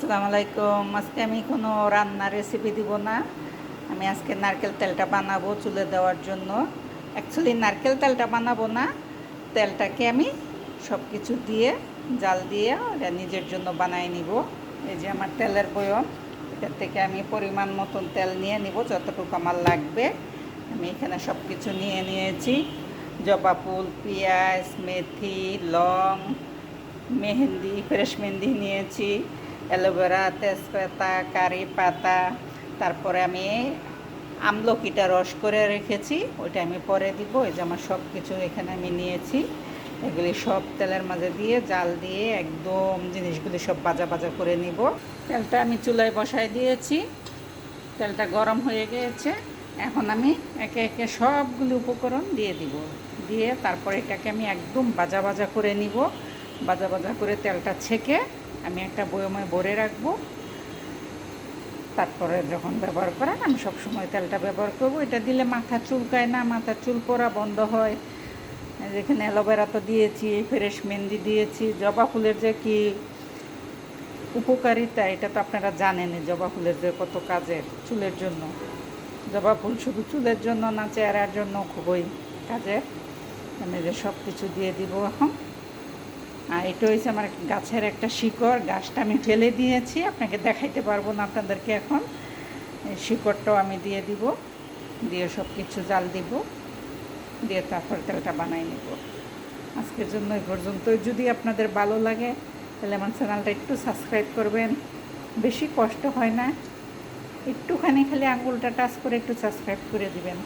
আসসালামু আলাইকুম। আজকে আমি কোনো রান্নার রেসিপি দিব না। আমি আজকে নারকেল তেলটা বানাবো চুলে দেওয়ার জন্য। অ্যাকচুয়ালি নারকেল তেলটা বানাবো না, তেলটাকে আমি সব কিছু দিয়ে জাল দিয়ে ওটা নিজের জন্য বানাই নিব। এই যে আমার তেলের বয়ম, এটার থেকে আমি পরিমাণ মতন তেল নিয়ে নিব, যতটুকু আমার লাগবে। আমি এখানে সব কিছু নিয়ে নিয়েছি, জবা ফুল, পেঁয়াজ, মেথি, লং, মেহেন্দি, ফ্রেশ মেহেন্দি নিয়েছি, অ্যালোভেরা, তেজপাতা, কারি পাতা, তারপরে আমি আমলকিটা রস করে রেখেছি, ওইটা আমি পরে দিব। এই যে আমার সব কিছু এখানে আমি নিয়েছি, এগুলি সব তেলের মাঝে দিয়ে জাল দিয়ে একদম জিনিসগুলি সব ভাজা ভাজা করে নিব। তেলটা আমি চুলায় বসায় দিয়েছি, তেলটা গরম হয়ে গিয়েছে। এখন আমি একে একে সবগুলো উপকরণ দিয়ে দিব, দিয়ে তারপরে এটাকে আমি একদম ভাজা ভাজা করে নিব। ভাজা ভাজা করে তেলটা ছেঁকে আমি একটা বয়মে ভরে রাখবো। তারপরে যখন ব্যবহার করেন আমি সবসময় তেলটা ব্যবহার করব। এটা দিলে মাথা চুলকায় না, মাথার চুল পড়া বন্ধ হয়। যেখানে অ্যালোভেরা তো দিয়েছি, ফ্রেশ মেহেন্দি দিয়েছি, জবা ফুলের যে কি উপকারিতা এটা তো আপনারা জানেনই, জবা ফুলের যে কত কাজের চুলের জন্য। জবা ফুল শুধু চুলের জন্য না, চেহারার জন্য খুবই কাজের। আমি যে সব কিছু দিয়ে দিব এখন। আর এটা হয়েছে আমার গাছের একটা শিকড়, গাছটা আমি ফেলে দিয়েছি, আপনাকে দেখাইতে পারবো না আপনাদেরকে এখন। এই শিকড়টাও আমি দিয়ে দিব, দিয়ে সব কিছু জাল দিব, দিয়ে তারপর তেলটা বানাই নেব। আজকের জন্য এই পর্যন্তই। যদি আপনাদের ভালো লাগে তাহলে আমার চ্যানেলটা একটু সাবস্ক্রাইব করবেন, বেশি কষ্ট হয় না, একটুখানি খালি আঙুলটা টাচ করে একটু সাবস্ক্রাইব করে দিবেন।